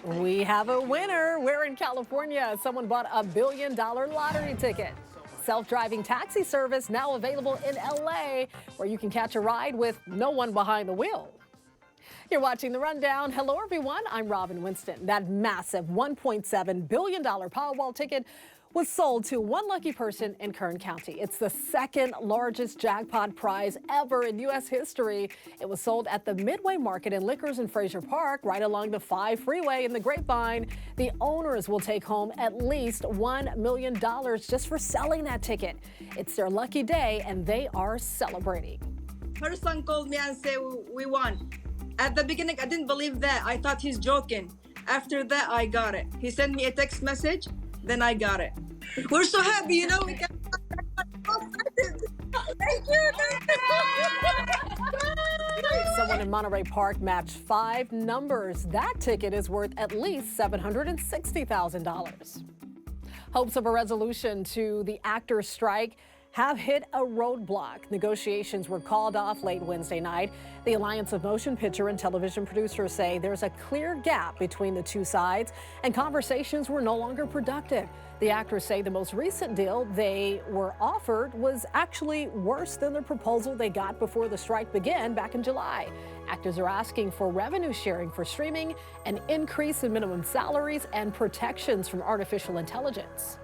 We have a winner. We're in California. Someone bought a $1 billion lottery ticket. Self-driving taxi service now available in LA, where you can catch a ride with no one behind the wheel. You're watching The Rundown. Hello, everyone. I'm Robin Winston. That massive $1.7 billion Powerball ticket was sold to one lucky person in Kern County. It's the second largest jackpot prize ever in U.S. history. It was sold at the Midway Market and Liquors in Fraser Park, right along the 5 freeway in the Grapevine. The owners will take home at least $1 million just for selling that ticket. It's their lucky day, and they are celebrating. Her son called me and said we won. At the beginning, I didn't believe that. I thought he's joking. After that, I got it. He sent me a text message, then I got it. We're so happy, you know, we can. Thank you. Someone in Monterey Park matched 5 numbers. That ticket is worth at least $760,000. Hopes of a resolution to the actors' strike have hit a roadblock. Negotiations were called off late Wednesday night. The Alliance of Motion Picture and Television Producers say there's a clear gap between the two sides, and conversations were no longer productive. The actors say the most recent deal they were offered was actually worse than the proposal they got before the strike began back in July. Actors are asking for revenue sharing for streaming, an increase in minimum salaries, and protections from artificial intelligence.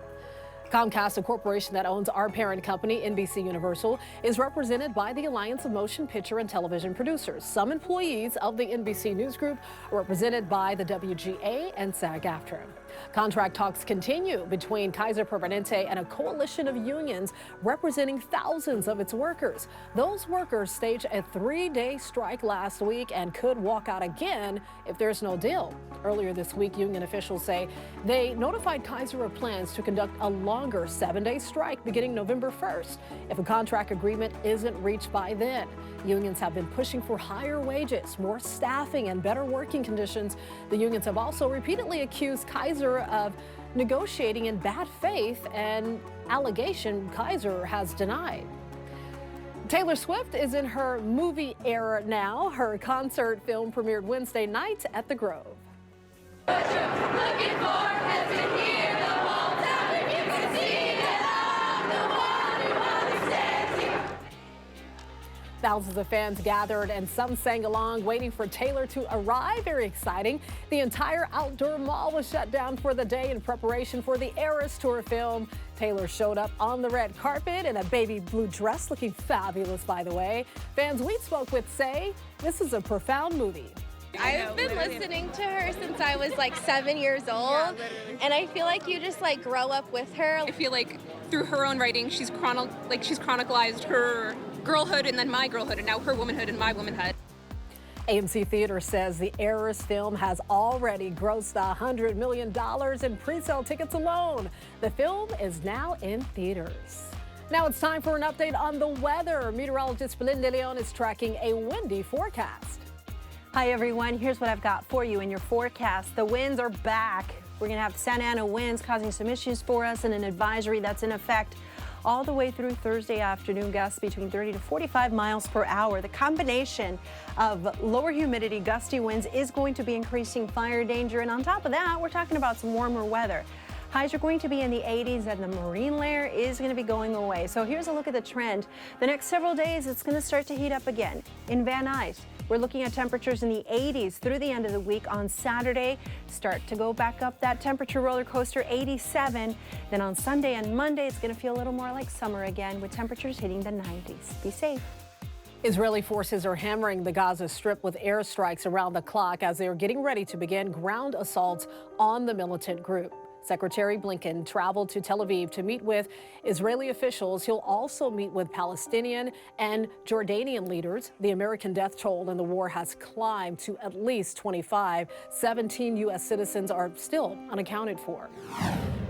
Comcast, a corporation that owns our parent company, NBC Universal, is represented by the Alliance of Motion Picture and Television Producers. Some employees of the NBC News Group are represented by the WGA and SAG-AFTRA. Contract talks continue between Kaiser Permanente and a coalition of unions representing thousands of its workers. Those workers staged a 3-day strike last week and could walk out again if there's no deal. Earlier this week, union officials say they notified Kaiser of plans to conduct a longer 7-day strike beginning November 1st if a contract agreement isn't reached by then. Unions have been pushing for higher wages, more staffing, and better working conditions. The unions have also repeatedly accused Kaiser of negotiating in bad faith, an allegation Kaiser has denied. Taylor Swift is in her movie era now. Her concert film premiered Wednesday night at the Grove. Thousands of fans gathered and some sang along, waiting for Taylor to arrive. Very exciting. The entire outdoor mall was shut down for the day in preparation for the Eras Tour film. Taylor showed up on the red carpet in a baby blue dress, looking fabulous, by the way. Fans we spoke with say this is a profound movie. I've been listening to her since I was like 7 years old, and I feel like you just like grow up with her. I feel like through her own writing, she's chronicalized her girlhood and then my girlhood, and now her womanhood and my womanhood. AMC Theater says the Eras film has already grossed $100 million in pre-sale tickets alone. The film is now in theaters. Now it's time for an update on the weather. Meteorologist Belinda Leon is tracking a windy forecast. Hi everyone, here's what I've got for you in your forecast. The winds are back. We're going to have Santa Ana winds causing some issues for us, and an advisory that's in effect all the way through Thursday afternoon. Gusts between 30 to 45 miles per hour. The combination of lower humidity, gusty winds is going to be increasing fire danger, and on top of that, we're talking about some warmer weather. Highs are going to be in the 80s, and the marine layer is going to be going away. So here's a look at the trend. The next several days, it's going to start to heat up again. In Van Nuys, we're looking at temperatures in the 80s through the end of the week. On Saturday, start to go back up that temperature roller coaster, 87. Then on Sunday and Monday, it's going to feel a little more like summer again, with temperatures hitting the 90s. Be safe. Israeli forces are hammering the Gaza Strip with airstrikes around the clock as they are getting ready to begin ground assaults on the militant group. Secretary Blinken traveled to Tel Aviv to meet with Israeli officials. He'll also meet with Palestinian and Jordanian leaders. The American death toll in the war has climbed to at least 25. 17 U.S. citizens are still unaccounted for.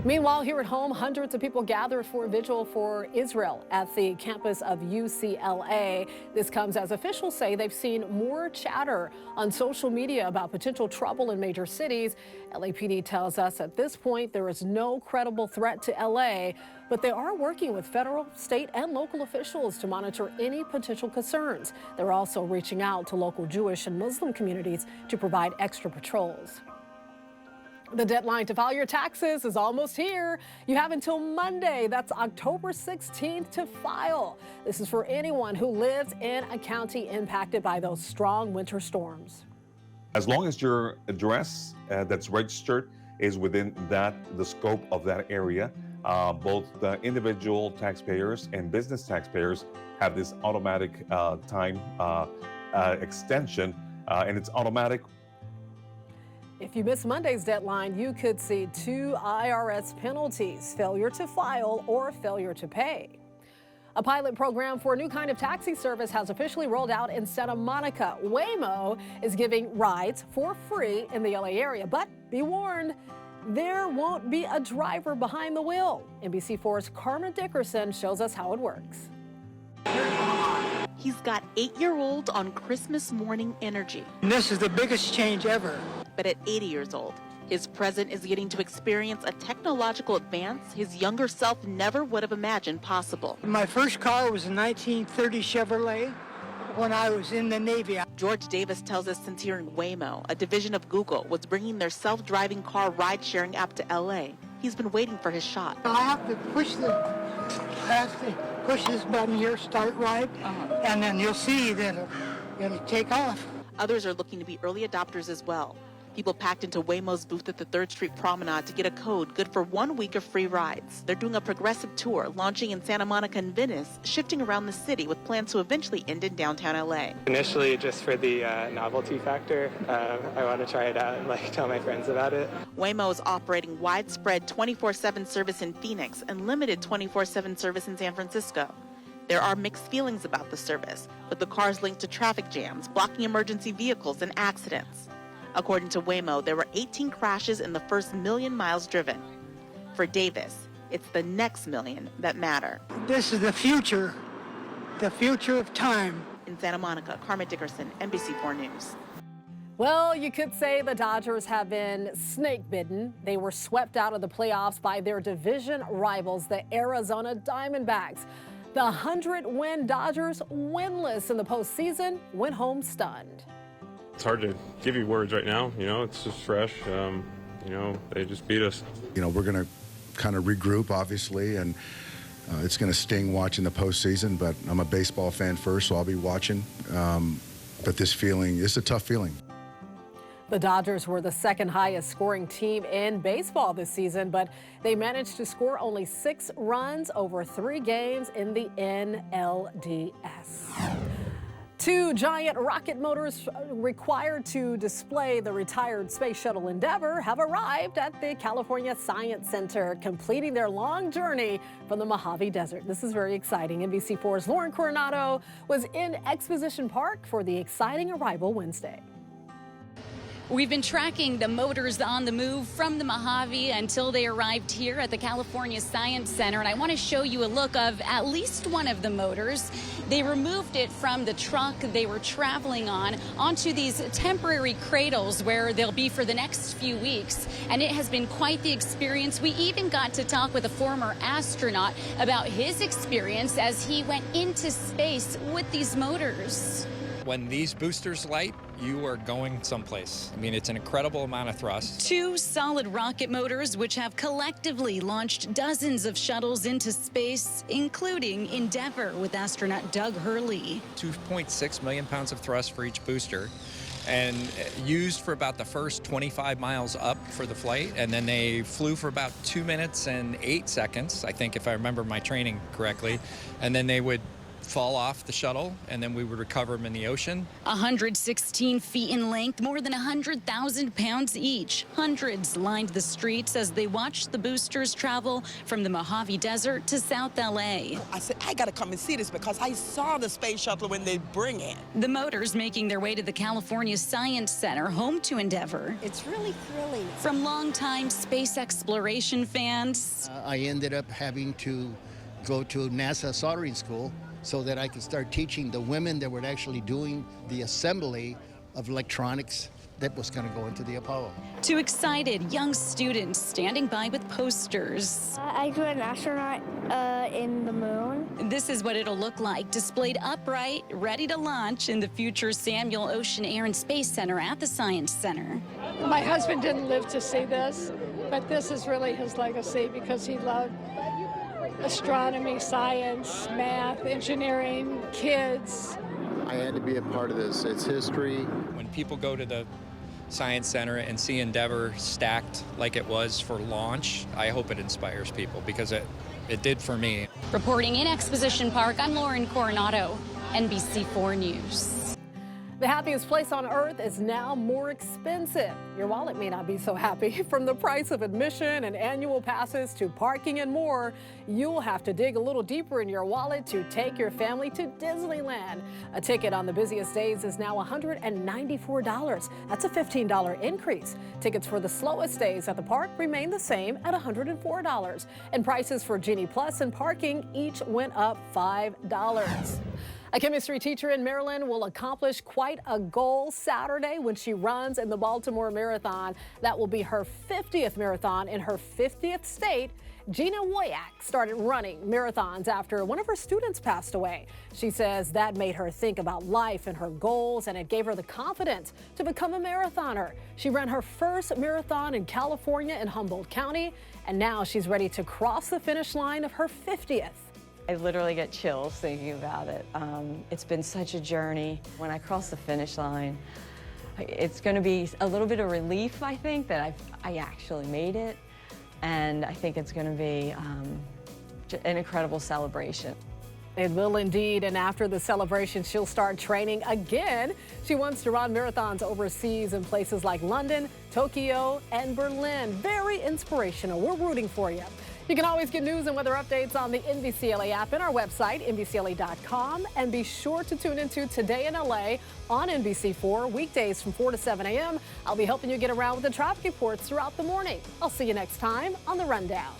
Meanwhile, here at home, hundreds of people gathered for a vigil for Israel at the campus of UCLA. This comes as officials say they've seen more chatter on social media about potential trouble in major cities. LAPD tells us at this point there is no credible threat to LA, but they are working with federal, state, and local officials to monitor any potential concerns. They're also reaching out to local Jewish and Muslim communities to provide extra patrols. The deadline to file your taxes is almost here. You have until Monday, that's October 16th, to file. This is for anyone who lives in a county impacted by those strong winter storms. As long as your address that's registered is within the scope of that area, both the individual taxpayers and business taxpayers have this automatic time extension, and it's automatic. If you miss Monday's deadline, you could see 2 IRS penalties: failure to file or failure to pay. A pilot program for a new kind of taxi service has officially rolled out in Santa Monica. Waymo is giving rides for free in the LA area, but be warned, there won't be a driver behind the wheel. NBC4's Carmen Dickerson shows us how it works. He's got 8-year-old on Christmas morning energy. And this is the biggest change ever. But at 80 years old, his present is getting to experience a technological advance his younger self never would have imagined possible. My first car was a 1930 Chevrolet when I was in the Navy. George Davis tells us since hearing Waymo, a division of Google, was bringing their self-driving car ride-sharing app to LA, he's been waiting for his shot. I have to push this button here, start ride, and then you'll see that it'll take off. Others are looking to be early adopters as well. People packed into Waymo's booth at the 3rd Street Promenade to get a code good for 1 week of free rides. They're doing a progressive tour, launching in Santa Monica and Venice, shifting around the city with plans to eventually end in downtown LA. Initially, just for the novelty factor, I want to try it out and tell my friends about it. Waymo is operating widespread 24/7 service in Phoenix and limited 24/7 service in San Francisco. There are mixed feelings about the service, with the cars linked to traffic jams, blocking emergency vehicles, and accidents. According to Waymo, there were 18 crashes in the first 1 million miles driven. For Davis, it's the next million that matter. This is the future of time. In Santa Monica, Carmen Dickerson, NBC4 News. Well, you could say the Dodgers have been snake-bitten. They were swept out of the playoffs by their division rivals, the Arizona Diamondbacks. The 100-win Dodgers, winless in the postseason, went home stunned. It's hard to give you words right now. It's just fresh. They just beat us. We're going to kind of regroup, obviously, and it's going to sting watching the postseason, but I'm a baseball fan first, so I'll be watching. But this feeling, it's a tough feeling. The Dodgers were the second highest scoring team in baseball this season, but they managed to score only 6 runs over 3 games in the NLDS. 2 giant rocket motors required to display the retired Space Shuttle Endeavour have arrived at the California Science Center, completing their long journey from the Mojave Desert. This is very exciting. NBC4's Lauren Coronado was in Exposition Park for the exciting arrival Wednesday. We've been tracking the motors on the move from the Mojave until they arrived here at the California Science Center, and I want to show you a look of at least one of the motors. They removed it from the truck they were traveling on onto these temporary cradles where they'll be for the next few weeks, and it has been quite the experience. We even got to talk with a former astronaut about his experience as he went into space with these motors. When these boosters light, you are going someplace. I mean, it's an incredible amount of thrust. 2 solid rocket motors, which have collectively launched dozens of shuttles into space, including Endeavour with astronaut Doug Hurley. 2.6 million pounds of thrust for each booster, and used for about the first 25 miles up for the flight, and then they flew for about 2 minutes and 8 seconds, I think, if I remember my training correctly, and then they would fall off the shuttle, and then we would recover them in the ocean. 116 feet in length, more than 100,000 pounds each. Hundreds lined the streets as they watched the boosters travel from the Mojave Desert to South LA. I said, I gotta come and see this because I saw the space shuttle when they bring it. The motors making their way to the California Science Center, home to Endeavour. It's really thrilling. From longtime space exploration fans. I ended up having to go to NASA soldering school so that I could start teaching the women that were actually doing the assembly of electronics that was going to go into the Apollo. To excited young students standing by with posters. I drew an astronaut in the moon. This is what it'll look like, displayed upright, ready to launch in the future Samuel Ocean Air and Space Center at the Science Center. My husband didn't live to see this, but this is really his legacy because he loved astronomy, science, math, engineering, kids. I had to be a part of this. It's history. When people go to the Science Center and see Endeavour stacked like it was for launch, I hope it inspires people because it did for me. Reporting in Exposition Park, I'm Lauren Coronado, NBC4 News. The happiest place on earth is now more expensive. Your wallet may not be so happy. From the price of admission and annual passes to parking and more, you'll have to dig a little deeper in your wallet to take your family to Disneyland. A ticket on the busiest days is now $194. That's a $15 increase. Tickets for the slowest days at the park remain the same at $104. And prices for Genie Plus and parking each went up $5. A chemistry teacher in Maryland will accomplish quite a goal Saturday when she runs in the Baltimore Marathon. That will be her 50th marathon in her 50th state. Gina Woyak started running marathons after one of her students passed away. She says that made her think about life and her goals, and it gave her the confidence to become a marathoner. She ran her first marathon in California in Humboldt County, and now she's ready to cross the finish line of her 50th. I literally get chills thinking about it. It's been such a journey. When I cross the finish line, it's going to be a little bit of relief, I think, that I actually made it. And I think it's going to be an incredible celebration. It will indeed, and after the celebration, she'll start training again. She wants to run marathons overseas in places like London, Tokyo, and Berlin. Very inspirational. We're rooting for you. You can always get news and weather updates on the NBCLA app and our website, NBCLA.com. And be sure to tune into Today in LA on NBC4, weekdays from 4 to 7 a.m. I'll be helping you get around with the traffic reports throughout the morning. I'll see you next time on The Rundown.